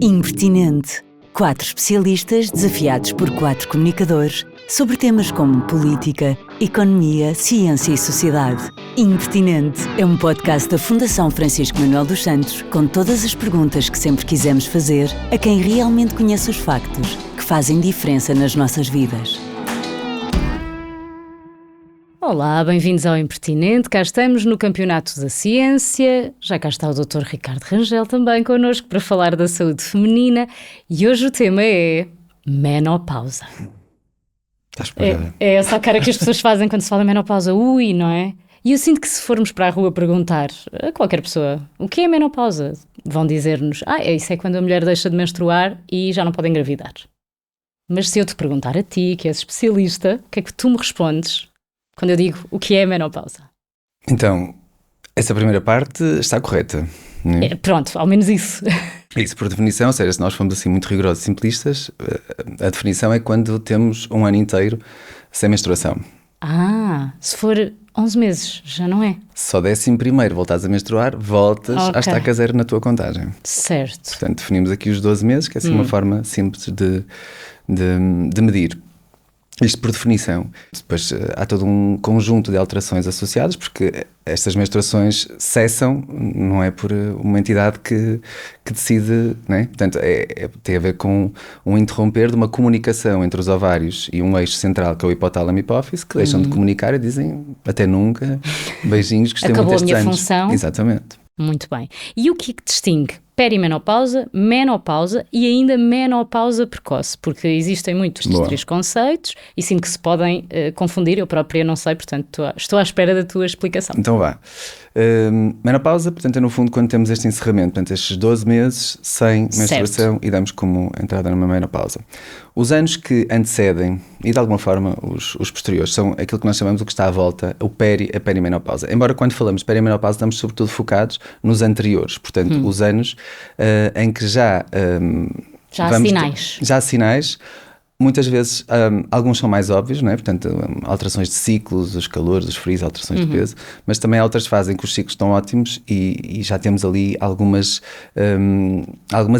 Impertinente. 4 especialistas desafiados por 4 comunicadores sobre temas como política, economia, ciência e sociedade. Impertinente é um podcast da Fundação Francisco Manuel dos Santos com todas as perguntas que sempre quisemos fazer a quem realmente conhece os factos que fazem diferença nas nossas vidas. Olá, bem-vindos ao Impertinente. Cá estamos no Campeonato da Ciência. Já cá está o Dr. Ricardo Rangel também connosco para falar da saúde feminina. E hoje o tema é menopausa. Estás parada? É essa a cara que as pessoas fazem quando se fala em menopausa. Ui, não é? E eu sinto que se formos para a rua perguntar a qualquer pessoa o que é menopausa, vão dizer-nos, isso é quando a mulher deixa de menstruar e já não pode engravidar. Mas se eu te perguntar a ti, que és especialista, o que é que tu me respondes quando eu digo o que é menopausa? Então, essa primeira parte está correta, não é? Pronto, ao menos isso. Isso por definição, ou seja, se nós formos assim muito rigorosos e simplistas, a definição é quando temos um ano inteiro sem menstruação. Se for 11 meses, já não é? Se só 11º voltares a menstruar, voltas a estaca zero na tua contagem. Certo. Portanto, definimos aqui os 12 meses, que é assim uma forma simples de medir. Isto por definição. Depois há todo um conjunto de alterações associadas, porque estas menstruações cessam, não é por uma entidade que decide, não é? Portanto, tem a ver com um interromper de uma comunicação entre os ovários e um eixo central, que é o hipotálamo e hipófise, que deixam de comunicar e dizem até nunca, beijinhos, gostei muito destes anos. Acabou a minha função. Exatamente. Muito bem. E o que distingue perimenopausa, menopausa e ainda menopausa precoce? Porque existem muitos destes três conceitos e sinto que se podem confundir, eu própria não sei, portanto estou à espera da tua explicação. Então vá. Menopausa, portanto, é no fundo quando temos este encerramento, portanto, estes 12 meses sem menstruação e damos como entrada numa menopausa. Os anos que antecedem e de alguma forma os posteriores são aquilo que nós chamamos o que está à volta, a perimenopausa. Embora quando falamos de perimenopausa estamos sobretudo focados nos anteriores, portanto, os anos em que já há sinais. Muitas vezes, alguns são mais óbvios, não é? Portanto, alterações de ciclos, os calores, os frios, alterações de peso, mas também há outras fases em que os ciclos estão ótimos e já temos ali algumas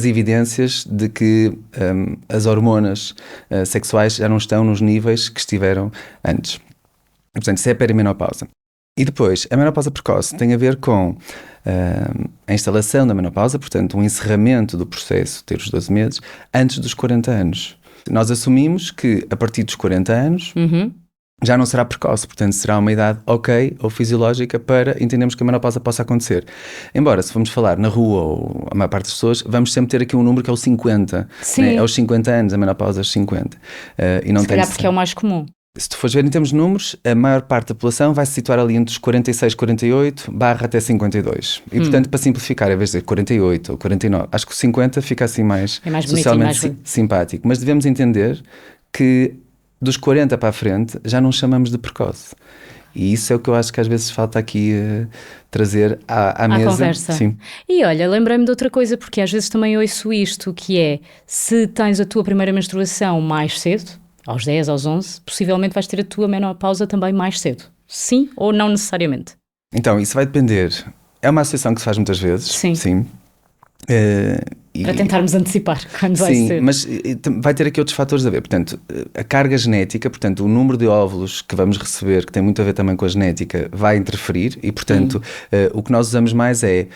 evidências de que as hormonas sexuais já não estão nos níveis que estiveram antes. Portanto, isso é a perimenopausa. E depois, a menopausa precoce tem a ver com a instalação da menopausa, portanto, um encerramento do processo, ter os 12 meses, antes dos 40 anos. Nós assumimos que a partir dos 40 anos já não será precoce, portanto será uma idade ok ou fisiológica para entendermos que a menopausa possa acontecer. Embora se formos falar na rua ou a maior parte das pessoas, vamos sempre ter aqui um número que é o 50. Sim. Né? Aos 50 anos, a menopausa aos 50. E não se calhar porque é o mais comum. Se tu fores ver em termos de números, a maior parte da população vai se situar ali entre os 46, 48, até 52. E, portanto, para simplificar, em vez de dizer 48 ou 49, acho que o 50 fica assim mais socialmente simpático. Mas devemos entender que dos 40 para a frente já não chamamos de precoce. E isso é o que eu acho que às vezes falta aqui trazer à mesa. Conversa. Sim. E olha, lembrei-me de outra coisa, porque às vezes também ouço isto, que é, se tens a tua primeira menstruação mais cedo, aos 10, aos 11, possivelmente vais ter a tua menopausa também mais cedo. Sim ou não necessariamente? Então, isso vai depender. É uma associação que se faz muitas vezes. Sim. Para tentarmos antecipar quando vai ser. Sim, mas vai ter aqui outros fatores a ver. Portanto, a carga genética, portanto, o número de óvulos que vamos receber, que tem muito a ver também com a genética, vai interferir e, portanto, o que nós usamos mais é,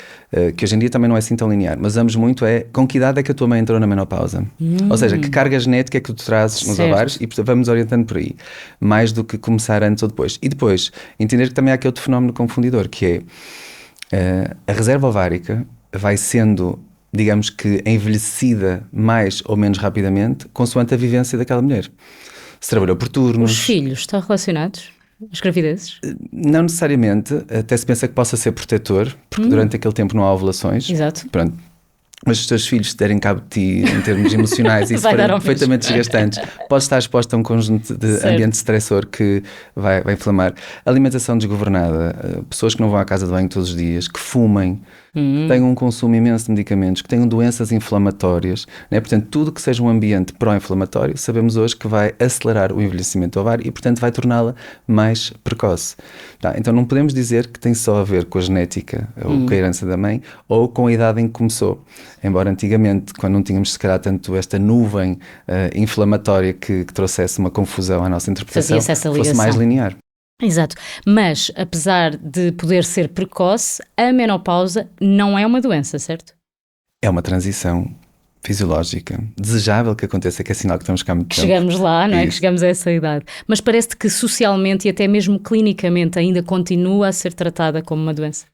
que hoje em dia também não é assim tão linear, mas usamos muito com que idade é que a tua mãe entrou na menopausa? Ou seja, que carga genética é que tu trazes nos ovários e, portanto, vamos orientando por aí. Mais do que começar antes ou depois. E depois, entender que também há aqui outro fenómeno confundidor, que é a reserva ovárica vai sendo, digamos que, envelhecida mais ou menos rapidamente, consoante a vivência daquela mulher. Se trabalhou por turnos. Os filhos estão relacionados? As gravidezes? Não necessariamente, até se pensa que possa ser protetor, porque durante aquele tempo não há ovulações. Exato. Pronto. Mas os teus filhos te derem cabo de ti em termos emocionais e se forem perfeitamente desgastantes, podes estar exposto a um conjunto de ambiente estressor que vai inflamar. Alimentação desgovernada, pessoas que não vão à casa de banho todos os dias, que fumem, que tenham um consumo imenso de medicamentos, que tenham doenças inflamatórias, né? Portanto, tudo que seja um ambiente pró-inflamatório, sabemos hoje que vai acelerar o envelhecimento do ovário e, portanto, vai torná-la mais precoce. Tá? Então, não podemos dizer que tem só a ver com a genética ou com a herança da mãe ou com a idade em que começou. Embora antigamente, quando não tínhamos, se calhar, tanto esta nuvem inflamatória que trouxesse uma confusão à nossa interpretação, fosse mais linear. Exato, mas apesar de poder ser precoce, a menopausa não é uma doença, certo? É uma transição fisiológica, desejável que aconteça, que é sinal que estamos cá há muito tempo. Chegamos lá, não é? Que chegamos a essa idade. Mas parece-te que socialmente e até mesmo clinicamente ainda continua a ser tratada como uma doença?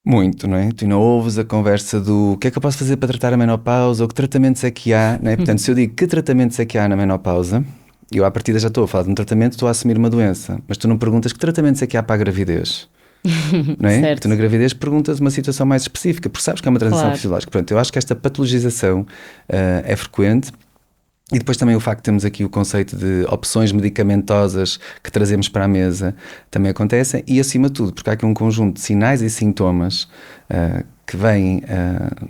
Muito, não é? Tu não ouves a conversa do o que é que eu posso fazer para tratar a menopausa ou que tratamentos é que há, não é? Portanto, se eu digo que tratamentos é que há na menopausa, eu à partida já estou a falar de um tratamento, estou a assumir uma doença, mas tu não perguntas que tratamentos é que há para a gravidez, não é? Certo. Tu na gravidez perguntas uma situação mais específica, porque sabes que é uma transição fisiológica. Portanto, eu acho que esta patologização é frequente. E depois também o facto de termos aqui o conceito de opções medicamentosas que trazemos para a mesa também acontecem, e acima de tudo, porque há aqui um conjunto de sinais e sintomas que vêm,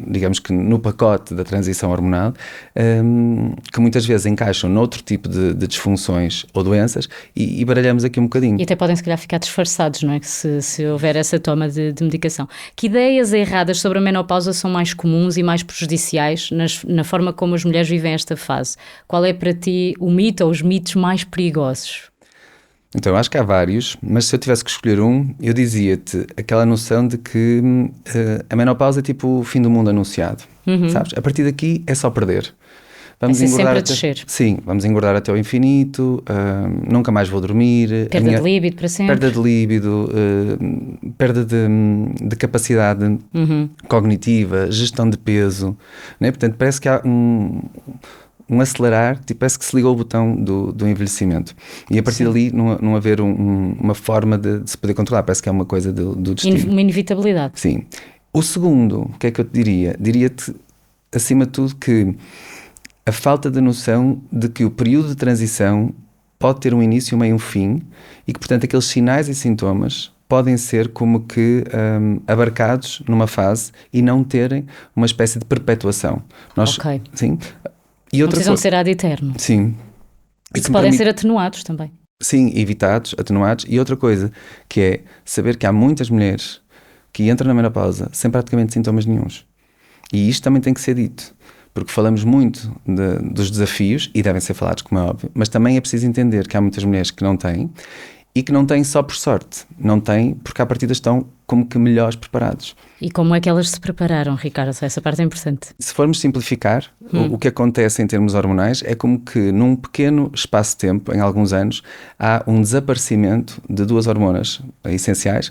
digamos que no pacote da transição hormonal, que muitas vezes encaixam noutro tipo de disfunções ou doenças e baralhamos aqui um bocadinho. E até podem se calhar ficar disfarçados, não é? Que se houver essa toma de medicação. Que ideias erradas sobre a menopausa são mais comuns e mais prejudiciais na forma como as mulheres vivem esta fase? Qual é para ti o mito ou os mitos mais perigosos? Então, eu acho que há vários, mas se eu tivesse que escolher um, eu dizia-te aquela noção de que a menopausa é tipo o fim do mundo anunciado, sabes? A partir daqui é só perder. Vamos engordar sempre a descer. Sim, vamos engordar até o infinito, nunca mais vou dormir. Perda de líbido para sempre. Perda de líbido, perda de capacidade cognitiva, gestão de peso, né? Portanto, parece que há um acelerar, tipo, parece que se ligou o botão do envelhecimento. E a partir dali não haver uma forma de se poder controlar, parece que é uma coisa do destino. Uma inevitabilidade. Sim. O segundo, o que é que eu te diria? Diria-te, acima de tudo, que a falta de noção de que o período de transição pode ter um início, um meio e um fim, e que, portanto, aqueles sinais e sintomas podem ser como que abarcados numa fase e não terem uma espécie de perpetuação. Ok. Sim. E não precisam ser ad eterno. Sim. E que podem ser atenuados também. Sim, evitados, atenuados. E outra coisa, que é saber que há muitas mulheres que entram na menopausa sem praticamente sintomas nenhuns. E isto também tem que ser dito, porque falamos muito dos desafios, e devem ser falados, como é óbvio, mas também é preciso entender que há muitas mulheres que não têm, e que não têm só por sorte, não têm porque à partida estão como que melhores preparados. E como é que elas se prepararam, Ricardo? Essa parte é importante. Se formos simplificar, o que acontece em termos hormonais é como que num pequeno espaço de tempo, em alguns anos, há um desaparecimento de duas hormonas essenciais,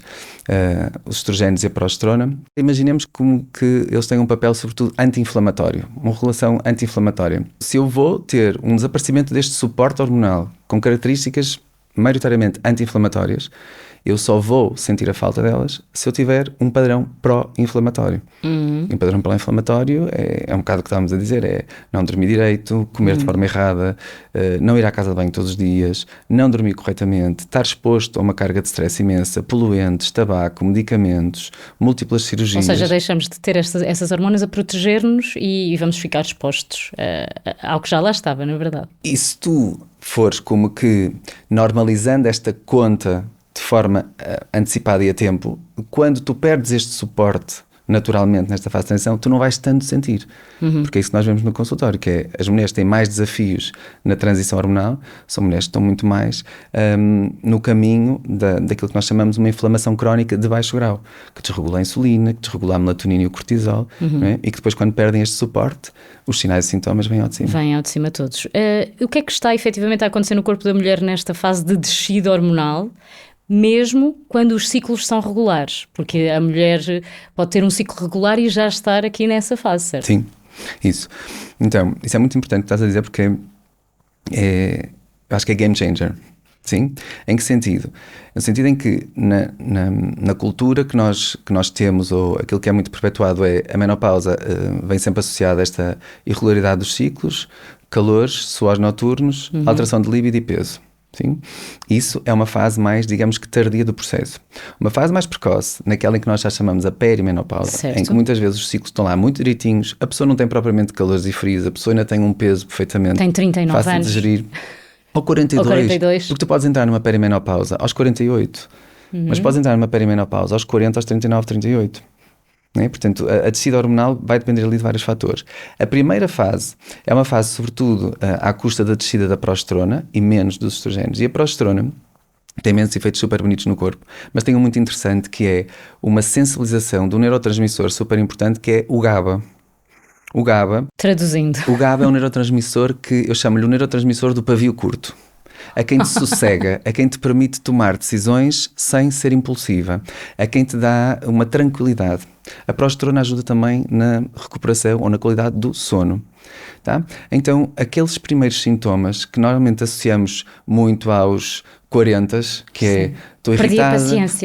os estrogénios e a progesterona. Imaginemos como que eles têm um papel sobretudo anti-inflamatório, uma relação anti-inflamatória. Se eu vou ter um desaparecimento deste suporte hormonal com características maioritariamente anti-inflamatórias, eu só vou sentir a falta delas se eu tiver um padrão pró-inflamatório. E um padrão pró-inflamatório é um bocado o que estávamos a dizer, é não dormir direito, comer de forma errada, não ir à casa de banho todos os dias, não dormir corretamente, estar exposto a uma carga de stress imensa, poluentes, tabaco, medicamentos, múltiplas cirurgias. Ou seja, deixamos de ter essas hormonas a proteger-nos e vamos ficar expostos ao que já lá estava, na verdade. E se tu fores como que normalizando esta conta de forma antecipada e a tempo, quando tu perdes este suporte naturalmente nesta fase de transição, tu não vais tanto sentir. Porque é isso que nós vemos no consultório, que é as mulheres que têm mais desafios na transição hormonal, são mulheres que estão muito mais no caminho daquilo que nós chamamos uma inflamação crónica de baixo grau, que desregula a insulina, que desregula a melatonina e o cortisol, não é? E que depois quando perdem este suporte, os sinais e sintomas vêm ao de cima. Vêm ao de cima todos. O que é que está efetivamente a acontecer no corpo da mulher nesta fase de descida hormonal, mesmo quando os ciclos são regulares? Porque a mulher pode ter um ciclo regular e já estar aqui nessa fase, certo? Sim, isso. Então, isso é muito importante que estás a dizer, porque acho que é game changer. Sim? Em que sentido? No sentido em que na cultura que nós temos, ou aquilo que é muito perpetuado, é a menopausa vem sempre associada a esta irregularidade dos ciclos, calores, suores noturnos, alteração de líbido e peso. Sim? Isso é uma fase mais, digamos que tardia do processo. Uma fase mais precoce, naquela em que nós já chamamos a perimenopausa, certo. em que muitas vezes os ciclos estão lá muito direitinhos, a pessoa não tem propriamente calores e frios, a pessoa ainda tem um peso perfeitamente Tem 39 fácil anos. de gerir. Ou 42, Ou 42. porque tu podes entrar numa perimenopausa aos 48, mas podes entrar numa perimenopausa aos 40, aos 39, 38. Né? Portanto, a descida hormonal vai depender ali de vários fatores. A primeira fase é uma fase, sobretudo, à custa da descida da progesterona e menos dos estrogénios. E a progesterona tem imensos efeitos super bonitos no corpo, mas tem um muito interessante que é uma sensibilização do neurotransmissor super importante que é o GABA. O GABA é um neurotransmissor que eu chamo-lhe o neurotransmissor do pavio curto. A quem te sossega, a quem te permite tomar decisões sem ser impulsiva, a quem te dá uma tranquilidade. A progesterona ajuda também na recuperação ou na qualidade do sono. Tá? Então, aqueles primeiros sintomas que normalmente associamos muito aos 40, que é estou irritada,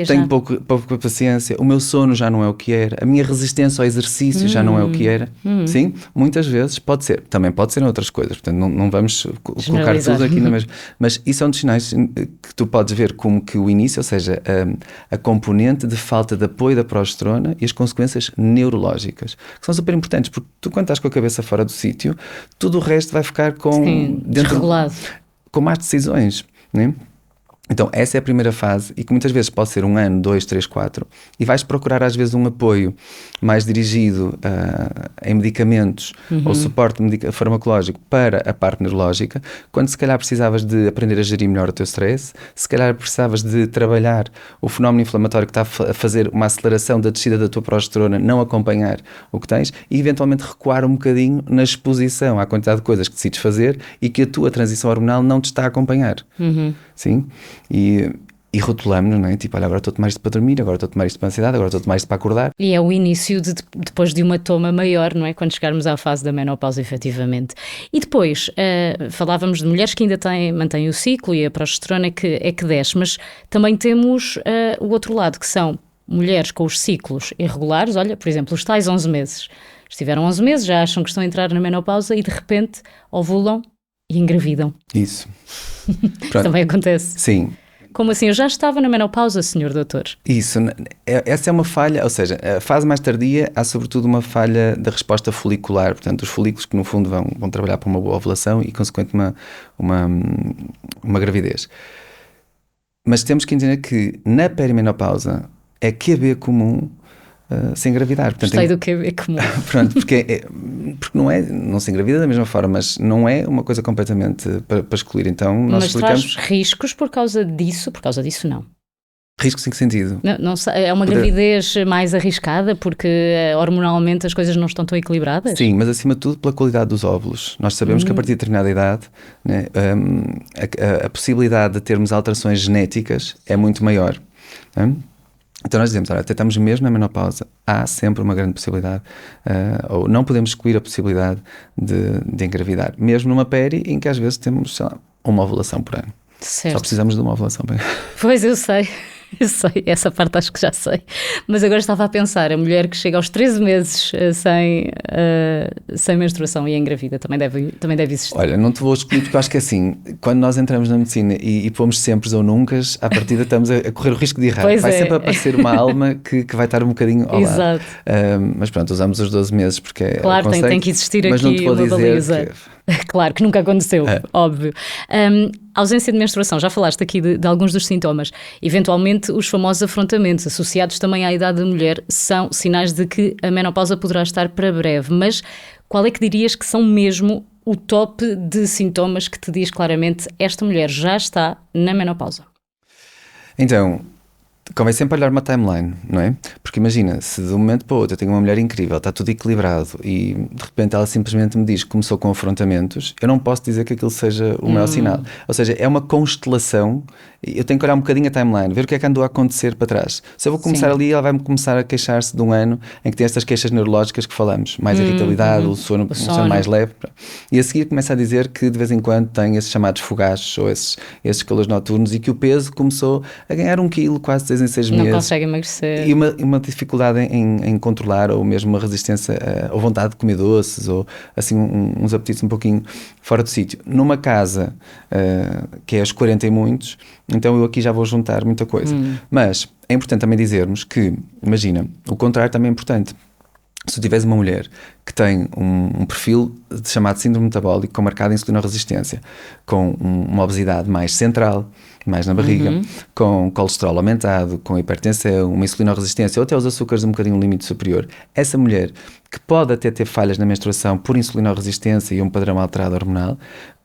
tenho pouca paciência, o meu sono já não é o que era, a minha resistência ao exercício já não é o que era. Sim, muitas vezes pode ser, também pode ser em outras coisas, portanto não vamos colocar tudo aqui na mesma, mas isso é um dos sinais que tu podes ver como que o início, ou seja, a componente de falta de apoio da progesterona e as consequências neurológicas, que são super importantes, porque tu quando estás com a cabeça fora do sítio, tudo o resto vai ficar desregulado, com más decisões, né? Então essa é a primeira fase e que muitas vezes pode ser 1 ano, 2, 3, 4 e vais procurar às vezes um apoio mais dirigido em medicamentos ou suporte farmacológico para a parte neurológica, quando se calhar precisavas de aprender a gerir melhor o teu stress, se calhar precisavas de trabalhar o fenómeno inflamatório que está a fazer uma aceleração da descida da tua progesterona, não acompanhar o que tens e eventualmente recuar um bocadinho na exposição à quantidade de coisas que decides fazer e que a tua transição hormonal não te está a acompanhar. Sim? E rotulamos, não é? Tipo, olha, agora estou a tomar isto para dormir, agora estou a tomar isto para ansiedade, agora estou a tomar isto para acordar. E é o início depois de uma toma maior, não é? Quando chegarmos à fase da menopausa, efetivamente. E depois, falávamos de mulheres que ainda mantêm o ciclo e a progesterona que desce, mas também temos o outro lado, que são mulheres com os ciclos irregulares, olha, por exemplo, os tais 11 meses. Estiveram 11 meses, já acham que estão a entrar na menopausa e de repente ovulam e engravidam. Isso. Também acontece. Sim. Como assim? Eu já estava na menopausa, senhor doutor? Isso. Essa é uma falha, ou seja, a fase mais tardia há sobretudo uma falha da resposta folicular, portanto os folículos que no fundo vão trabalhar para uma boa ovulação e consequente uma gravidez. Mas temos que entender que na perimenopausa é QB comum se engravidar. Portanto, gostei do QB comum. Pronto, porque não se engravida da mesma forma, mas não é uma coisa completamente para excluir. Então nós explicamos... traz riscos por causa disso não. Riscos em que sentido? Não sei, é uma gravidez mais arriscada porque hormonalmente as coisas não estão tão equilibradas? Sim, mas acima de tudo pela qualidade dos óvulos. Nós sabemos que a partir de determinada idade, né, a possibilidade de termos alterações genéticas é muito maior. Né? Então nós dizemos, olha, até estamos mesmo na menopausa, há sempre uma grande possibilidade, ou não podemos excluir a possibilidade de engravidar, mesmo numa peri em que às vezes temos, sei lá, uma ovulação por ano. Certo. Só precisamos de uma ovulação. Pois, eu sei, essa parte acho que já sei. Mas agora estava a pensar, a mulher que chega aos 13 meses sem menstruação e engravida, também deve existir. Olha, não te vou excluir porque eu acho que assim, quando nós entramos na medicina e pomos sempre ou nunca, à partida estamos a correr o risco de errar. Pois vai é. sempre aparecer uma alma que vai estar um bocadinho ao lado. Exato. Mas pronto, usamos os 12 meses porque é claro, o conceito, tem que existir mas aqui não te vou uma dizer baliza. Claro, que nunca aconteceu, óbvio. Ausência de menstruação, já falaste aqui de alguns dos sintomas. Eventualmente, os famosos afrontamentos, associados também à idade da mulher, são sinais de que a menopausa poderá estar para breve. Mas qual é que dirias que são mesmo o top de sintomas que te diz claramente esta mulher já está na menopausa? Então, convém sempre olhar uma timeline, não é? Porque imagina, se de um momento para o outro eu tenho uma mulher incrível, está tudo equilibrado e de repente ela simplesmente me diz que começou com afrontamentos, eu não posso dizer que aquilo seja o maior sinal. Ou seja, é uma constelação e eu tenho que olhar um bocadinho a timeline, ver o que é que andou a acontecer para trás. Se eu vou começar ali, ela vai-me começar a queixar-se de um ano em que tem estas queixas neurológicas que falamos, mais irritabilidade, o sono mais leve. E a seguir começa a dizer que de vez em quando tem esses chamados fogachos ou esses calores noturnos e que o peso começou a ganhar 1 quilo, quase 2 3 em 6 Não meses. consegue emagrecer. E uma dificuldade em controlar, ou mesmo uma resistência ou vontade de comer doces, ou assim uns apetites um pouquinho fora do sítio. Numa casa que é aos 40 e muitos, então eu aqui já vou juntar muita coisa. Mas é importante também dizermos que, imagina, o contrário também é importante. Se tu tiveres uma mulher que tem um perfil chamado síndrome metabólico com marcada insulinoresistência, com uma obesidade mais central, mais na barriga, com colesterol aumentado, com hipertensão, uma insulinoresistência ou até os açúcares um bocadinho no limite superior, essa mulher que pode até ter falhas na menstruação por insulinoresistência e um padrão alterado hormonal,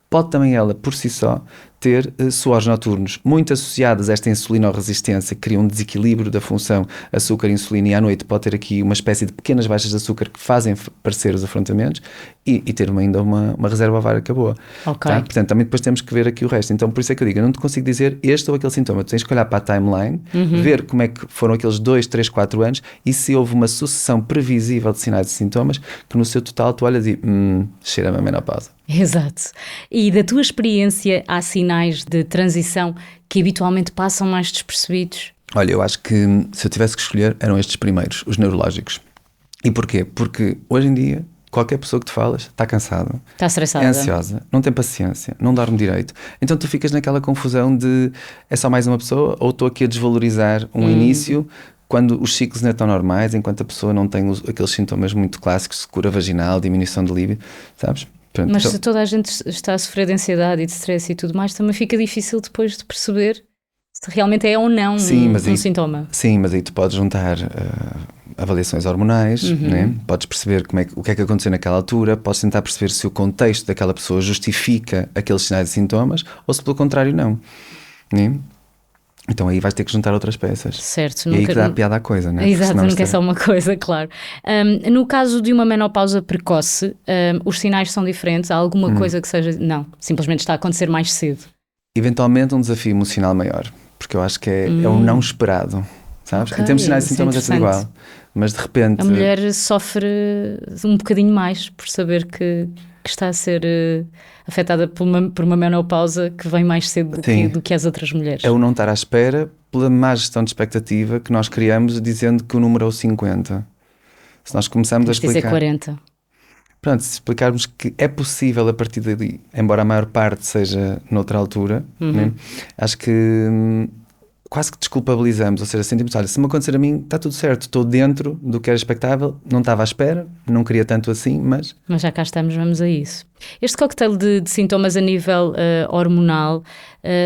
pode também ela, por si só, ter suores noturnos muito associados a esta insulinoresistência, que cria um desequilíbrio da função açúcar-insulina, e à noite pode ter aqui uma espécie de pequenas baixas de açúcar que fazem parecer os afrontamentos, e ter ainda uma reserva ovárica boa. Ok. Tá? Portanto, também depois temos que ver aqui o resto. Então, por isso é que eu digo, eu não te consigo dizer este ou aquele sintoma. Tu tens que olhar para a timeline, ver como é que foram aqueles 2, 3, 4 anos e se houve uma sucessão previsível de sinais e sintomas que no seu total tu olhas e cheira-me a menopausa. Exato. E da tua experiência, há sinais de transição que habitualmente passam mais despercebidos? Olha, eu acho que se eu tivesse que escolher, eram estes primeiros, os neurológicos. E porquê? Porque hoje em dia, qualquer pessoa que te falas está cansada, Está estressada, é ansiosa, não tem paciência, não dorme direito. Então tu ficas naquela confusão de é só mais uma pessoa ou estou aqui a desvalorizar um início quando os ciclos não estão normais, enquanto a pessoa não tem aqueles sintomas muito clássicos de secura vaginal, diminuição de líbido, sabes? Pronto, Mas então, se toda a gente está a sofrer de ansiedade e de stress e tudo mais, também fica difícil depois de perceber se realmente é ou não um sintoma. Sim, mas aí tu podes juntar avaliações hormonais, né? Podes perceber o que é que aconteceu naquela altura, podes tentar perceber se o contexto daquela pessoa justifica aqueles sinais e sintomas ou se pelo contrário não. Né? Então aí vais ter que juntar outras peças. Certo. E aí que dá a piada à coisa, né? Exato, nunca é só uma coisa, claro. No caso de uma menopausa precoce, os sinais são diferentes? Há alguma coisa que seja... Não, simplesmente está a acontecer mais cedo. Eventualmente um desafio emocional maior, porque eu acho que é um não esperado, sabes? Ok, em termos de sinais e sintomas é tudo igual, mas de repente... A mulher sofre um bocadinho mais por saber que está a ser afetada por uma menopausa que vem mais cedo do que as outras mulheres. É o não estar à espera pela má gestão de expectativa que nós criamos dizendo que o número é o 50. Se nós começarmos a explicar... dizer 40. Pronto, se explicarmos que é possível a partir dali, embora a maior parte seja noutra altura, né? Acho que quase que desculpabilizamos, ou seja, sentimos, olha, se me acontecer a mim, está tudo certo, estou dentro do que era expectável, não estava à espera, não queria tanto assim, mas... Mas já cá estamos, vamos a isso. Este cocktail de sintomas a nível hormonal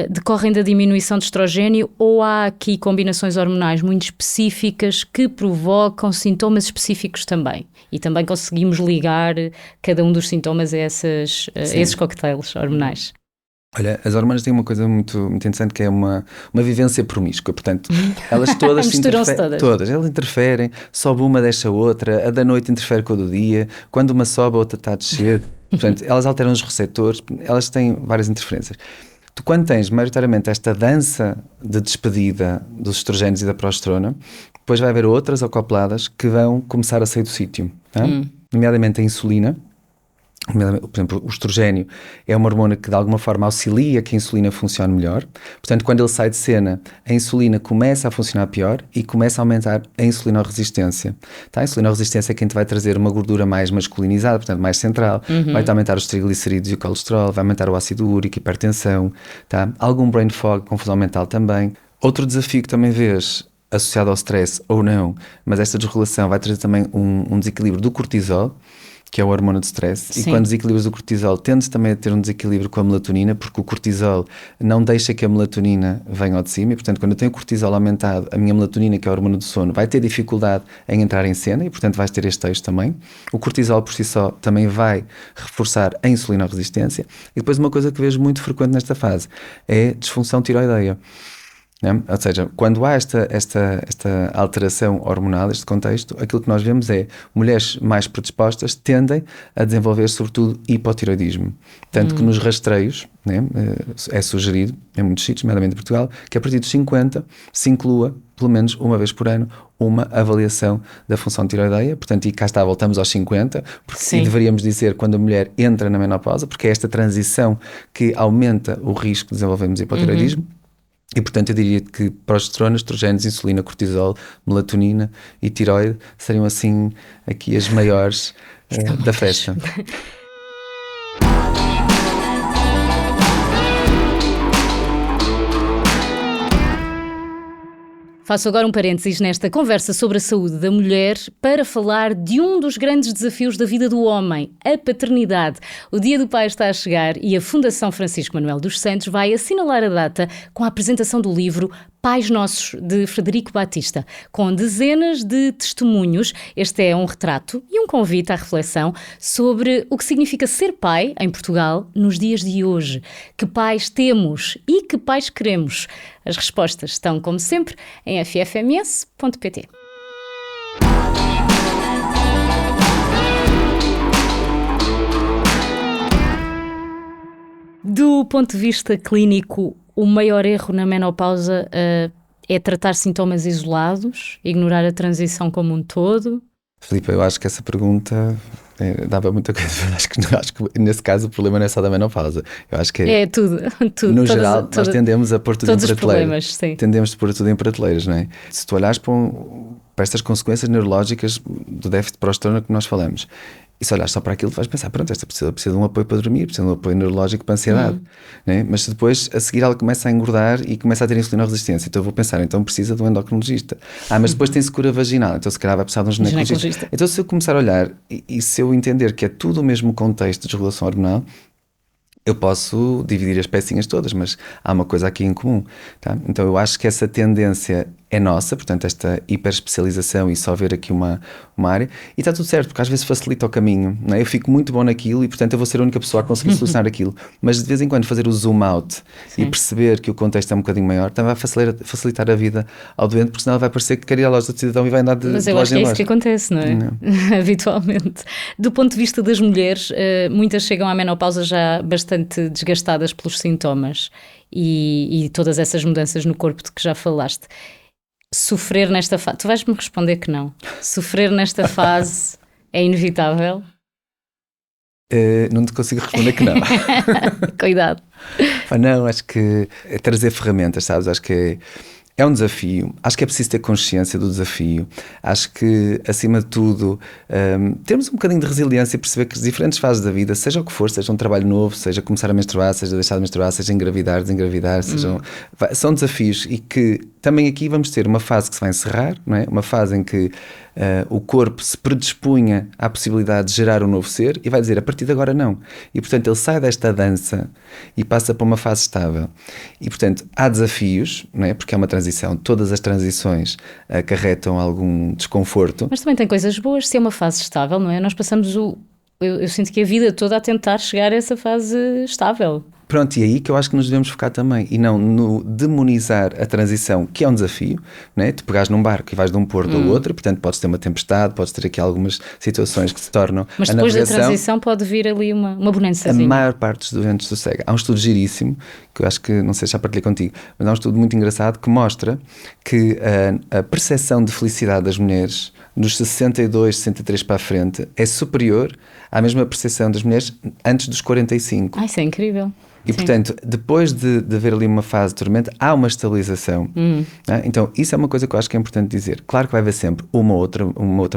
decorrem da diminuição de estrogênio ou há aqui combinações hormonais muito específicas que provocam sintomas específicos também? E também conseguimos ligar cada um dos sintomas a esses cocktails hormonais? Olha, as hormonas têm uma coisa muito, muito interessante que é uma vivência promíscua, portanto, elas todas misturam-se todas. elas interferem, sobe uma, deixa a outra, a da noite interfere com a do dia, quando uma sobe a outra está a descer, portanto, elas alteram os receptores, elas têm várias interferências. Tu, quando tens maioritariamente esta dança de despedida dos estrogénios e da progesterona, depois vai haver outras acopladas que vão começar a sair do sítio, tá? Nomeadamente a insulina. Por exemplo, o estrogênio é uma hormona que de alguma forma auxilia que a insulina funcione melhor. Portanto, quando ele sai de cena, a insulina começa a funcionar pior e começa a aumentar a insulinoresistência. Tá? A insulinoresistência é quem te vai trazer uma gordura mais masculinizada, portanto mais central, vai-te aumentar os triglicerídeos e o colesterol, vai aumentar o ácido úrico, hipertensão, tá? Algum brain fog, confusão mental também. Outro desafio que também vês associado ao stress ou não, mas esta desregulação vai trazer também um desequilíbrio do cortisol, que é o hormônio de stress. Sim. E quando desequilibras o cortisol, tendes também a ter um desequilíbrio com a melatonina, porque o cortisol não deixa que a melatonina venha ao de cima, e portanto quando eu tenho o cortisol aumentado, a minha melatonina, que é o hormônio do sono, vai ter dificuldade em entrar em cena, e portanto vais ter este eixo também. O cortisol por si só também vai reforçar a insulinoresistência. E depois uma coisa que vejo muito frequente nesta fase é disfunção tiroideia. Ou seja, quando há esta alteração hormonal, este contexto, aquilo que nós vemos é mulheres mais predispostas tendem a desenvolver sobretudo hipotiroidismo. Tanto que nos rastreios, né, é sugerido, em muitos sítios, nomeadamente em Portugal, que a partir dos 50 se inclua, pelo menos uma vez por ano, uma avaliação da função tiroideia. Portanto, e cá está, voltamos aos 50, e deveríamos dizer quando a mulher entra na menopausa, porque é esta transição que aumenta o risco de desenvolvermos hipotiroidismo. E, portanto, eu diria que progesterona, estrogénios, insulina, cortisol, melatonina e tiroide seriam, assim, aqui as maiores da festa. Faço agora um parênteses nesta conversa sobre a saúde da mulher para falar de um dos grandes desafios da vida do homem, a paternidade. O Dia do Pai está a chegar e a Fundação Francisco Manuel dos Santos vai assinalar a data com a apresentação do livro Pais Nossos, de Frederico Batista, com dezenas de testemunhos. Este é um retrato e um convite à reflexão sobre o que significa ser pai em Portugal nos dias de hoje. Que pais temos e que pais queremos? As respostas estão, como sempre, em ffms.pt. Do ponto de vista clínico, o maior erro na menopausa é tratar sintomas isolados, ignorar a transição como um todo? Filipe, eu acho que essa pergunta dava muita coisa. Acho que nesse caso o problema não é só da menopausa. Eu acho que é tudo. No geral, nós tendemos a pôr tudo em prateleira. Todos os problemas, sim. Tendemos a pôr tudo em prateleiras, não é? Se tu olhares para estas consequências neurológicas do déficit de progesterona que nós falamos, e se olhares só para aquilo, tu vais pensar, pronto, esta pessoa precisa de um apoio para dormir, precisa de um apoio neurológico para a ansiedade. Né? Mas depois, a seguir, ela começa a engordar e começa a ter insulinoresistência. Então eu vou pensar, então precisa de um endocrinologista. Mas depois tem secura vaginal, então se calhar vai precisar de um ginecologista. Então se eu começar a olhar e se eu entender que é tudo o mesmo contexto de desregulação hormonal, eu posso dividir as pecinhas todas, mas há uma coisa aqui em comum. Tá? Então eu acho que essa tendência é nossa, portanto esta hiperespecialização e só ver aqui uma área, e está tudo certo, porque às vezes facilita o caminho, não é? Eu fico muito bom naquilo e portanto eu vou ser a única pessoa a conseguir solucionar aquilo, mas de vez em quando fazer o zoom out e perceber que o contexto é um bocadinho maior, também vai facilitar a vida ao doente, porque senão ele vai parecer que quer ir à loja de cidadão e vai andar de Mas eu acho que é isso que acontece, não é? Não. Habitualmente. Do ponto de vista das mulheres, muitas chegam à menopausa já bastante desgastadas pelos sintomas e todas essas mudanças no corpo de que já falaste. Sofrer nesta fase, tu vais-me responder que não. Sofrer nesta fase é inevitável? Não te consigo responder que não. Cuidado. Não, acho que é trazer ferramentas, sabes? Acho que é um desafio, acho que é preciso ter consciência do desafio, acho que acima de tudo termos um bocadinho de resiliência e perceber que as diferentes fases da vida, seja o que for, seja um trabalho novo, seja começar a menstruar, seja deixar de menstruar, seja engravidar, desengravidar, são desafios, e que também aqui vamos ter uma fase que se vai encerrar, não é? Uma fase em que o corpo se predispunha à possibilidade de gerar um novo ser e vai dizer, a partir de agora não. E portanto ele sai desta dança e passa para uma fase estável. E portanto há desafios, não é? Porque é uma transição, todas as transições acarretam algum desconforto. Mas também tem coisas boas, se é uma fase estável, não é? Nós passamos eu sinto que a vida toda a tentar chegar a essa fase estável. Pronto, e é aí que eu acho que nos devemos focar também, e não no demonizar a transição, que é um desafio, né? Tu pegares num barco e vais de um porto ao outro, portanto podes ter uma tempestade, podes ter aqui algumas situações que se tornam mas depois da transição pode vir ali uma bonançazinha. A maior parte dos doentes sossega. Há um estudo giríssimo, que eu acho que, não sei se já partilhei contigo, mas há um estudo muito engraçado que mostra que a percepção de felicidade das mulheres dos 62, 63 para a frente é superior à mesma percepção das mulheres antes dos 45. Isso é incrível. E, portanto, depois de haver ali uma fase de tormenta, há uma estabilização. Né? Então, isso é uma coisa que eu acho que é importante dizer. Claro que vai haver sempre uma outra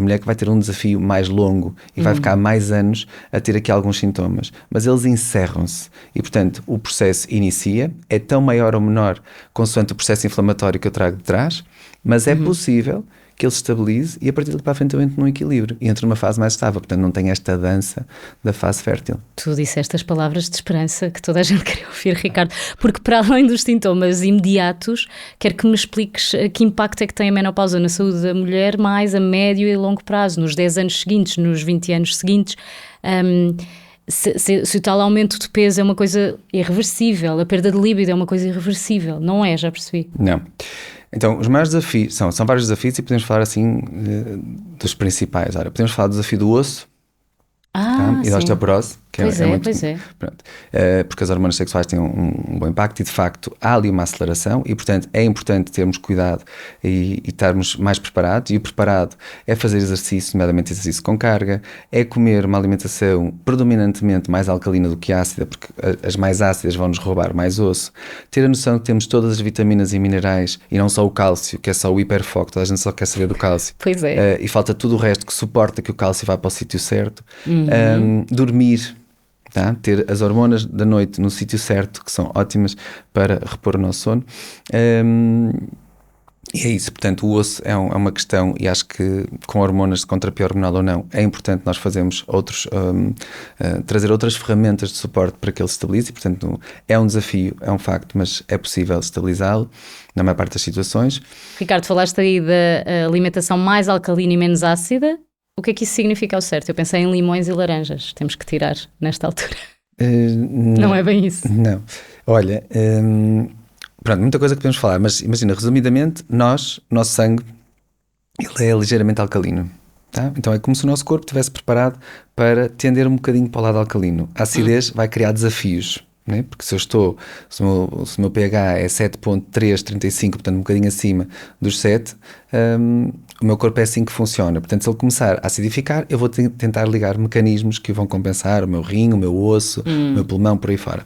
mulher que vai ter um desafio mais longo e vai ficar mais anos a ter aqui alguns sintomas. Mas eles encerram-se. E, portanto, o processo inicia, é tão maior ou menor consoante o processo inflamatório que eu trago de trás, mas é possível que ele se estabilize e a partir dali para a frente eu entro num equilíbrio e entro numa fase mais estável, portanto não tem esta dança da fase fértil. Tu disseste as palavras de esperança que toda a gente queria ouvir, Ricardo, porque para além dos sintomas imediatos, quero que me expliques que impacto é que tem a menopausa na saúde da mulher mais a médio e longo prazo, nos 10 anos seguintes, nos 20 anos seguintes. Se o tal aumento de peso é uma coisa irreversível, a perda de líbido é uma coisa irreversível, não é? Já percebi. Não. Então, os maiores desafios, são vários desafios e podemos falar assim dos principais. Ora, podemos falar do desafio do osso e da osteoporose, Que Pois é, muito, pois é. Pronto. Porque as hormonas sexuais têm um bom impacto e, de facto, há ali uma aceleração e, portanto, é importante termos cuidado e estarmos mais preparados. E o preparado é fazer exercício, nomeadamente exercício com carga, é comer uma alimentação predominantemente mais alcalina do que ácida, porque as mais ácidas vão nos roubar mais osso. Ter a noção que temos todas as vitaminas e minerais e não só o cálcio, que é só o hiperfoco, toda a gente só quer saber do cálcio. Pois é. E falta tudo o resto que suporta que o cálcio vá para o sítio certo. Dormir. Tá? Ter as hormonas da noite no sítio certo, que são ótimas para repor o nosso sono. E é isso, portanto, o osso é uma questão, e acho que com hormonas com terapia hormonal ou não, é importante nós fazermos trazer outras ferramentas de suporte para que ele se estabilize, e, portanto, é um desafio, é um facto, mas é possível estabilizá-lo na maior parte das situações. Ricardo, falaste aí da alimentação mais alcalina e menos ácida. O que é que isso significa ao certo? Eu pensei em limões e laranjas. Temos que tirar nesta altura. Não é bem isso. Não. Olha, pronto, muita coisa que podemos falar, mas imagina, resumidamente, nosso sangue, ele é ligeiramente alcalino. Tá? Então é como se o nosso corpo estivesse preparado para tender um bocadinho para o lado alcalino. A acidez vai criar desafios. Né? Porque se o meu pH é 7.335, portanto um bocadinho acima dos 7, o meu corpo é assim que funciona. Portanto, se ele começar a acidificar, eu vou tentar ligar mecanismos que o vão compensar, o meu rim, o meu osso, o meu pulmão, por aí fora.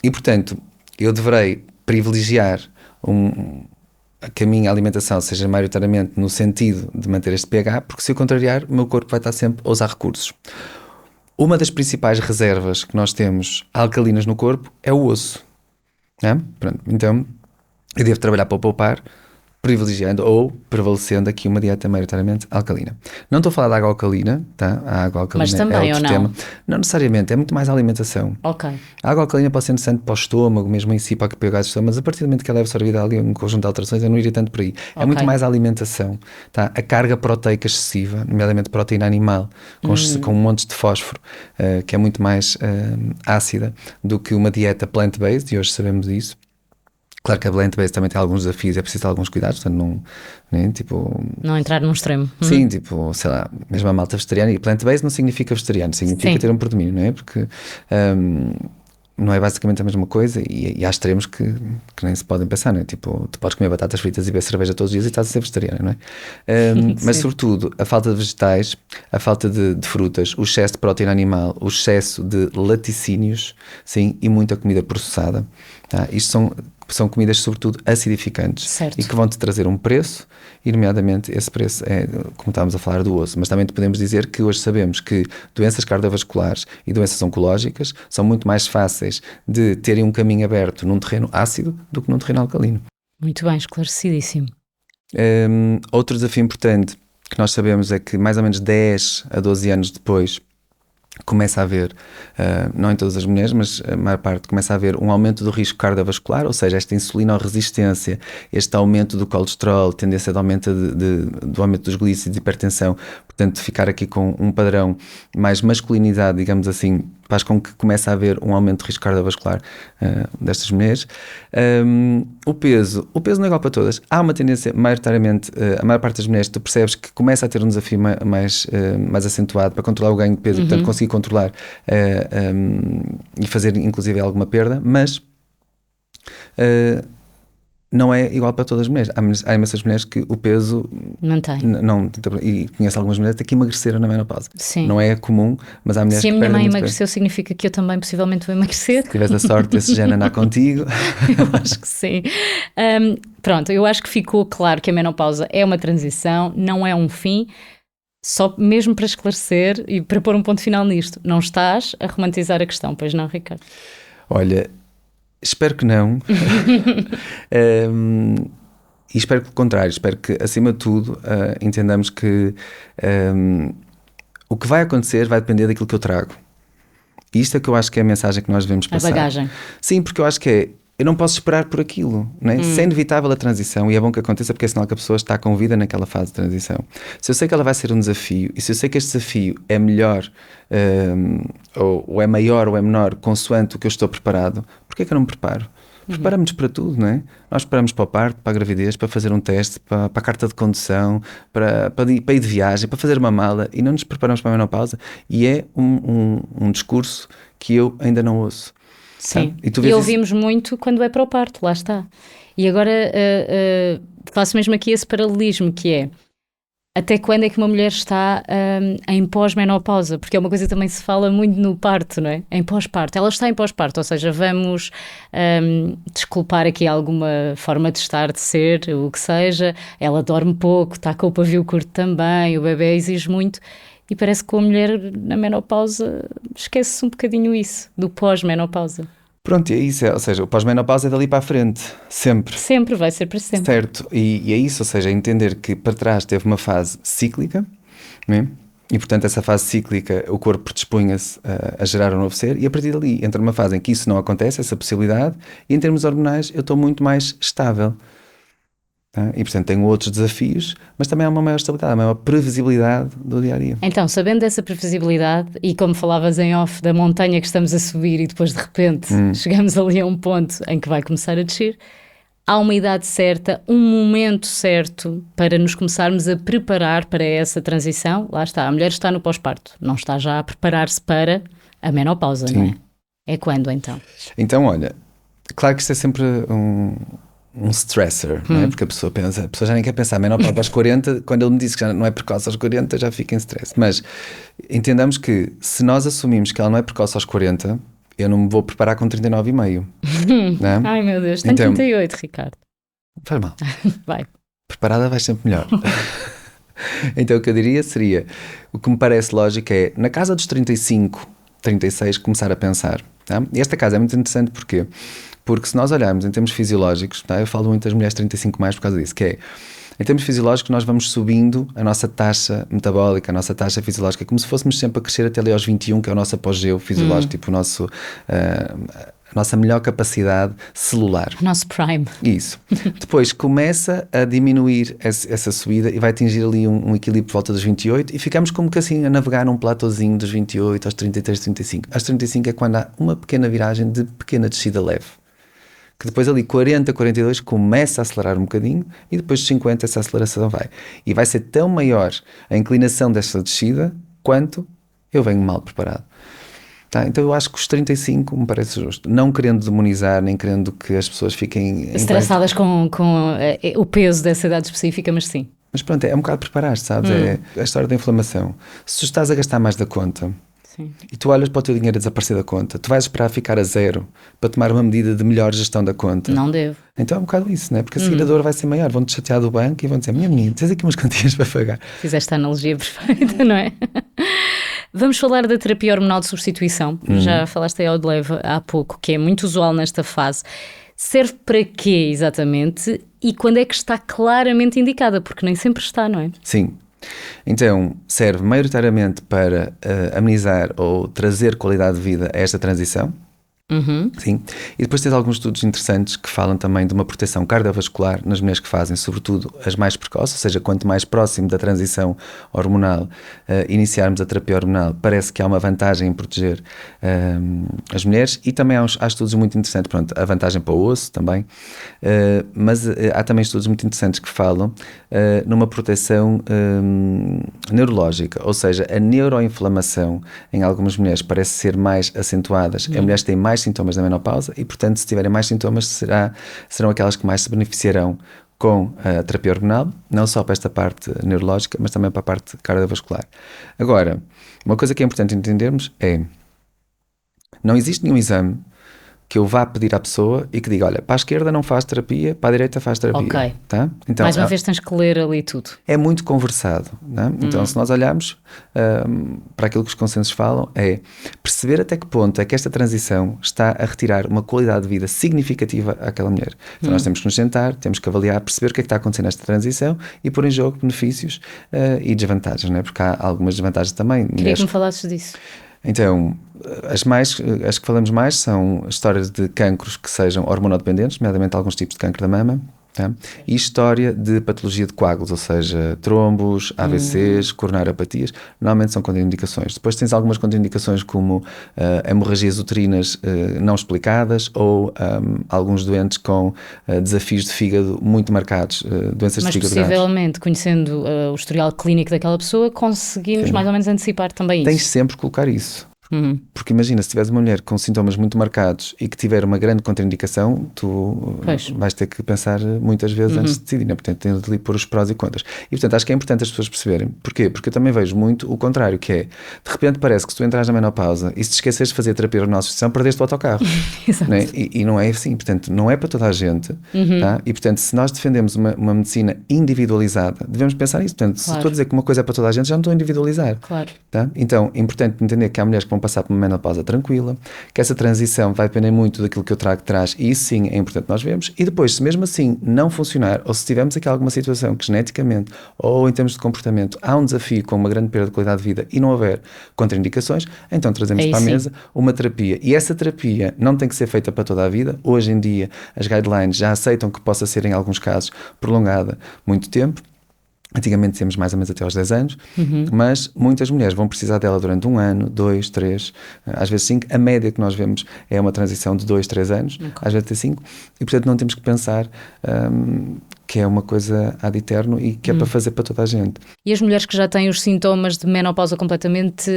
E portanto, eu deverei privilegiar que a minha alimentação seja maioritariamente no sentido de manter este pH, porque se eu contrariar, o meu corpo vai estar sempre a usar recursos. Uma das principais reservas que nós temos alcalinas no corpo é o osso. Né? Pronto, então, eu devo trabalhar para o poupar, privilegiando ou prevalecendo aqui uma dieta maioritariamente alcalina. Não estou a falar de água alcalina, tá? A água alcalina mas também, é outro tema. Não necessariamente, é muito mais a alimentação. Ok. A água alcalina pode ser interessante para o estômago, mesmo em si, para o pH do estômago, mas a partir do momento que ela é absorvida ali um conjunto de alterações, eu não iria tanto por aí. É muito mais a alimentação. Tá? A carga proteica excessiva, nomeadamente proteína animal, com montes de fósforo, que é muito mais ácida do que uma dieta plant-based, e hoje sabemos isso. Claro que a plant-based também tem alguns desafios, é preciso ter alguns cuidados, portanto não entrar num extremo. Sim, sei lá, mesmo a malta vegetariana, e plant-based não significa vegetariano, significa ter um predomínio, não é? Porque não é basicamente a mesma coisa, e há extremos que nem se podem pensar, não é? Tipo, tu podes comer batatas fritas e beber cerveja todos os dias e estás a ser vegetariano, não é? Mas sobretudo, a falta de vegetais, a falta de frutas, o excesso de proteína animal, o excesso de laticínios, sim, e muita comida processada, tá? Isto são comidas sobretudo acidificantes, certo, e que vão-te trazer um preço, e nomeadamente esse preço é, como estávamos a falar, do osso. Mas também podemos dizer que hoje sabemos que doenças cardiovasculares e doenças oncológicas são muito mais fáceis de terem um caminho aberto num terreno ácido do que num terreno alcalino. Muito bem, esclarecidíssimo. Outro desafio importante que nós sabemos é que mais ou menos 10 a 12 anos depois começa a haver, não em todas as mulheres, mas a maior parte, começa a haver um aumento do risco cardiovascular, ou seja, esta insulinoresistência, este aumento do colesterol, tendência de aumento do aumento dos glíceridos, hipertensão, portanto ficar aqui com um padrão mais masculinidade, digamos assim, faz com que comece a haver um aumento de risco cardiovascular destas mulheres. O peso não é igual para todas. Há uma tendência, maioritariamente, a maior parte das mulheres, tu percebes que começa a ter um desafio mais acentuado para controlar o ganho de peso, portanto conseguir controlar e fazer inclusive alguma perda, mas não é igual para todas as mulheres. Há imensas mulheres que o peso mantém. E conheço algumas mulheres até que emagreceram na menopausa. Sim. Não é comum, mas há mulheres que perdem. Se a minha mãe emagreceu, peso. Significa que eu também possivelmente vou emagrecer. Se tiveres a sorte desse género andar contigo. Eu acho que sim. Pronto, eu acho que ficou claro que a menopausa é uma transição, não é um fim. Só mesmo para esclarecer e para pôr um ponto final nisto, não estás a romantizar a questão, pois não, Ricardo? Olha, espero que não. E espero que, pelo contrário, espero que, acima de tudo, entendamos que o que vai acontecer vai depender daquilo que eu trago. E isto é que eu acho que é a mensagem que nós devemos passar. A bagagem. Sim, porque eu acho que eu não posso esperar por aquilo, não é? Se é inevitável a transição, e é bom que aconteça porque é sinal que a pessoa está com vida naquela fase de transição. Se eu sei que ela vai ser um desafio, e se eu sei que este desafio é melhor, ou é maior ou é menor, consoante o que eu estou preparado, porquê é que eu não me preparo? Preparamos para tudo, não é? Nós preparamos para o parto, para a gravidez, para fazer um teste, para a carta de condução, para ir de viagem, para fazer uma mala, e não nos preparamos para a menopausa. E é um discurso que eu ainda não ouço. Sim, tá? e ouvimos muito quando é para o parto, lá está. E agora faço mesmo aqui esse paralelismo, que é até quando é que uma mulher está em pós-menopausa? Porque é uma coisa que também se fala muito no parto, não é? Em pós-parto. Ela está em pós-parto, ou seja, vamos desculpar aqui alguma forma de estar, de ser, o que seja. Ela dorme pouco, está com o pavio curto também, o bebê exige muito. E parece que com a mulher na menopausa esquece-se um bocadinho isso, do pós-menopausa. Pronto, é isso, ou seja, o pós-menopausa é dali para a frente, sempre. Sempre, vai ser para sempre. Certo, e é isso, ou seja, entender que para trás teve uma fase cíclica, não é? E portanto essa fase cíclica o corpo predispunha-se a gerar um novo ser, e a partir dali entra uma fase em que isso não acontece, essa possibilidade, e em termos hormonais eu estou muito mais estável. Tá? E portanto tenho outros desafios, mas também há uma maior estabilidade, uma maior previsibilidade do dia-a-dia. Então, sabendo dessa previsibilidade, e como falavas em off da montanha que estamos a subir e depois de repente chegamos ali a um ponto em que vai começar a descer, há uma idade certa, um momento certo para nos começarmos a preparar para essa transição. Lá está, a mulher está no pós-parto, não está já a preparar-se para a menopausa, Sim. não é? É quando então? Então, olha, claro que isto é sempre um stressor, não é? Porque a pessoa já nem quer pensar menopausa aos 40, quando ele me disse que já não é precoce aos 40, já fica em stress. Mas entendamos que se nós assumimos que ela não é precoce aos 40, eu não me vou preparar com 39,5. Não é? Ai meu Deus, tem Então, 38, Ricardo. Faz mal. Vai. Preparada vai sempre melhor. Então o que eu diria seria, o que me parece lógico é, na casa dos 35, 36, começar a pensar. Tá? E esta casa é muito interessante porque se nós olharmos em termos fisiológicos, tá? Eu falo muito das mulheres 35 mais por causa disso, que é, em termos fisiológicos nós vamos subindo a nossa taxa metabólica, a nossa taxa fisiológica, como se fôssemos sempre a crescer até ali aos 21, que é o nosso apogeu fisiológico, tipo o nosso, a nossa melhor capacidade celular. O nosso prime. Isso. Depois começa a diminuir essa subida e vai atingir ali um equilíbrio por volta dos 28 e ficamos como que assim a navegar num platôzinho dos 28 aos 33, 35. Aos 35 é quando há uma pequena viragem de pequena descida leve. Que depois ali 40, 42 começa a acelerar um bocadinho e depois de 50 essa aceleração vai. E vai ser tão maior a inclinação dessa descida quanto eu venho mal preparado. Tá? Então eu acho que os 35 me parece justo. Não querendo demonizar, nem querendo que as pessoas fiquem estressadas com o peso dessa idade específica, mas sim. Mas pronto, é um bocado preparar, sabes? É a história da inflamação. Se tu estás a gastar mais da conta, sim, e tu olhas para o teu dinheiro a desaparecer da conta, tu vais esperar ficar a zero para tomar uma medida de melhor gestão da conta. Não devo. Então é um bocado isso, não é? Porque a seguir a dor vai ser maior. Vão-te chatear do banco e vão dizer, minha menina, tens aqui umas quantias para pagar. Fizeste a analogia perfeita, não é? Vamos falar da terapia hormonal de substituição. Já falaste aí ao de leve há pouco, que é muito usual nesta fase. Serve para quê exatamente? E quando é que está claramente indicada? Porque nem sempre está, não é? Sim. Então, serve maioritariamente para amenizar ou trazer qualidade de vida a esta transição. Sim. E depois tens alguns estudos interessantes que falam também de uma proteção cardiovascular nas mulheres que fazem, sobretudo as mais precoces, ou seja, quanto mais próximo da transição hormonal iniciarmos a terapia hormonal, parece que há uma vantagem em proteger as mulheres. E também há estudos muito interessantes, pronto, a vantagem para o osso também, mas há também estudos muito interessantes que falam numa proteção neurológica, ou seja, a neuroinflamação em algumas mulheres parece ser mais acentuadas em mulheres que têm mais sintomas da menopausa e, portanto, se tiverem mais sintomas, serão aquelas que mais se beneficiarão com a terapia hormonal, não só para esta parte neurológica, mas também para a parte cardiovascular. Agora, uma coisa que é importante entendermos é, não existe nenhum exame que eu vá pedir à pessoa e que diga, olha, para a esquerda não faz terapia, para a direita faz terapia. Ok. Tá? Então, mais uma vez tens que ler ali tudo. É muito conversado. Não é? Então, se nós olharmos para aquilo que os consensos falam, é perceber até que ponto é que esta transição está a retirar uma qualidade de vida significativa àquela mulher. Então, nós temos que nos sentar, temos que avaliar, perceber o que é que está acontecendo nesta transição e pôr em jogo benefícios e desvantagens, não é? Porque há algumas desvantagens também. Queria que me falasses disso. Então, as que falamos mais são histórias de cancros que sejam hormonodependentes, nomeadamente alguns tipos de cancro da mama, Tá? E história de patologia de coágulos, ou seja, trombos, AVCs, coronariopatias, normalmente são contraindicações. Depois tens algumas contraindicações como hemorragias uterinas não explicadas ou alguns doentes com desafios de fígado muito marcados, doenças de fígado graves. Mas possivelmente, conhecendo o historial clínico daquela pessoa, conseguimos mais ou menos antecipar também isso. Tens sempre que colocar isso. Porque imagina, se tiveres uma mulher com sintomas muito marcados e que tiver uma grande contraindicação, tu vais ter que pensar muitas vezes antes de decidir, né? Portanto, tens de ali pôr os prós e contras. E portanto, acho que é importante as pessoas perceberem. Porquê? Porque eu também vejo muito o contrário, que é, de repente parece que se tu entras na menopausa e se te esqueceres de fazer terapia hormonal de substituição, perdeste o autocarro. Exato. Né? E não é assim, portanto, não é para toda a gente. Tá? E portanto, se nós defendemos uma medicina individualizada, devemos pensar nisso. Portanto, se estou a dizer que uma coisa é para toda a gente, já não estou a individualizar. Claro. Tá? Então, é importante entender que há mulheres que vão passar por uma menopausa tranquila, que essa transição vai depender muito daquilo que eu trago de trás, e isso sim é importante nós vermos. E depois, se mesmo assim não funcionar, ou se tivermos aqui alguma situação que geneticamente ou em termos de comportamento há um desafio com uma grande perda de qualidade de vida e não houver contraindicações, então trazemos para a mesa uma terapia. E essa terapia não tem que ser feita para toda a vida. Hoje em dia as guidelines já aceitam que possa ser em alguns casos prolongada muito tempo. Antigamente temos mais ou menos até aos 10 anos, mas muitas mulheres vão precisar dela durante 1 ano, 2, 3, às vezes 5. A média que nós vemos é uma transição de 2, 3 anos, às vezes até 5. E portanto não temos que pensar que é uma coisa ad eterno e que é para fazer para toda a gente. E as mulheres que já têm os sintomas de menopausa completamente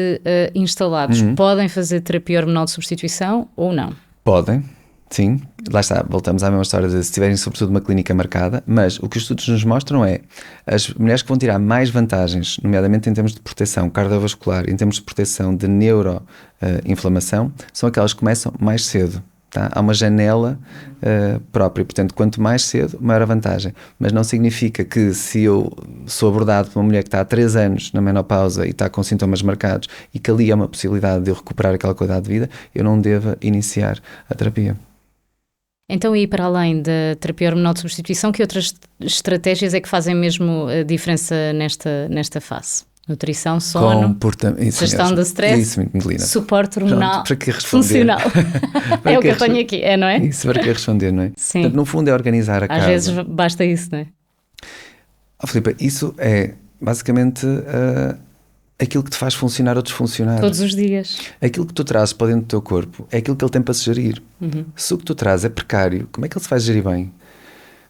instalados, podem fazer terapia hormonal de substituição ou não? Podem. Sim, lá está, voltamos à mesma história de se tiverem sobretudo uma clínica marcada, mas o que os estudos nos mostram é as mulheres que vão tirar mais vantagens, nomeadamente em termos de proteção cardiovascular, em termos de proteção de neuroinflamação, são aquelas que começam mais cedo. Tá? Há uma janela própria, portanto, quanto mais cedo, maior a vantagem. Mas não significa que se eu sou abordado por uma mulher que está há 3 anos na menopausa e está com sintomas marcados e que ali há uma possibilidade de eu recuperar aquela qualidade de vida, eu não deva iniciar a terapia. Então, e para além da terapia hormonal de substituição, que outras estratégias é que fazem mesmo a diferença nesta fase? Nutrição, sono, gestão do stress, suporte hormonal funcional. É o que eu tenho aqui, não é? Isso, para que responder, não é? Sim. Portanto, no fundo é organizar a casa. Às vezes basta isso, não é? Filipa, isso é basicamente aquilo que te faz funcionar ou desfuncionar. Todos os dias. Aquilo que tu trazes para dentro do teu corpo é aquilo que ele tem para se gerir. Se o que tu trazes é precário, como é que ele se vai gerir bem?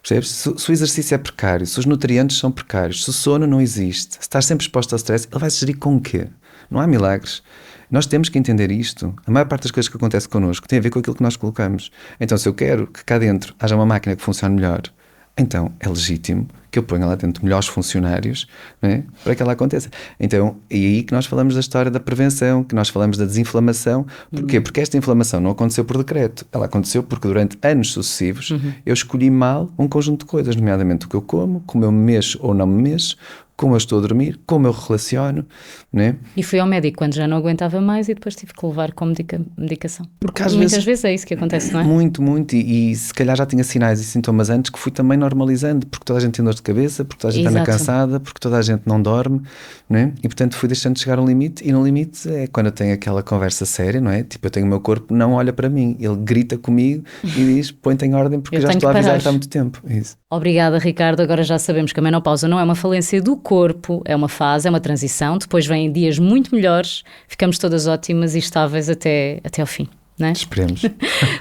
Percebes? Se o exercício é precário, se os nutrientes são precários, se o sono não existe, se estás sempre exposto ao stress, ele vai se gerir com o quê? Não há milagres. Nós temos que entender isto. A maior parte das coisas que acontecem connosco tem a ver com aquilo que nós colocamos. Então, se eu quero que cá dentro haja uma máquina que funcione melhor, então é legítimo que eu ponha lá dentro melhores funcionários, não é? Para que ela aconteça. Então, é aí que nós falamos da história da prevenção, que nós falamos da desinflamação. Porquê? Porque esta inflamação não aconteceu por decreto. Ela aconteceu porque durante anos sucessivos eu escolhi mal um conjunto de coisas, nomeadamente o que eu como eu me mexo ou não me mexo, como eu estou a dormir, como eu relaciono, né? E fui ao médico quando já não aguentava mais e depois tive que levar com medicação. Porque muitas vezes é isso que acontece, não é? Muito, e se calhar já tinha sinais e sintomas antes que fui também normalizando, porque toda a gente tem dor de cabeça, porque toda a gente anda cansada, porque toda a gente não dorme, né? E portanto fui deixando de chegar a um limite, e no limite é quando eu tenho aquela conversa séria, não é? Tipo, eu tenho o meu corpo, não olha para mim, ele grita comigo e diz, põe-te em ordem porque eu já estou a avisar há muito tempo. Isso. Obrigada, Ricardo. Agora já sabemos que a menopausa não é uma falência do corpo, é uma fase, é uma transição, depois vêm dias muito melhores, ficamos todas ótimas e estáveis até ao fim, não é? Esperemos.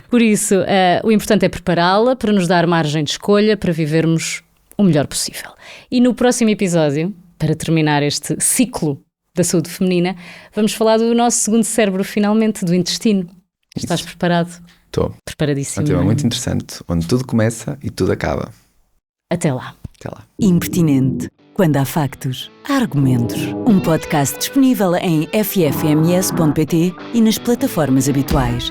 Por isso, o importante é prepará-la para nos dar margem de escolha para vivermos o melhor possível. E no próximo episódio, para terminar este ciclo da saúde feminina, vamos falar do nosso segundo cérebro, finalmente, do intestino. Estás preparado? Estou. Preparadíssimo. É um tema muito interessante, onde tudo começa e tudo acaba. Até lá. Até lá. Impertinente. Quando há factos, há argumentos. Um podcast disponível em ffms.pt e nas plataformas habituais.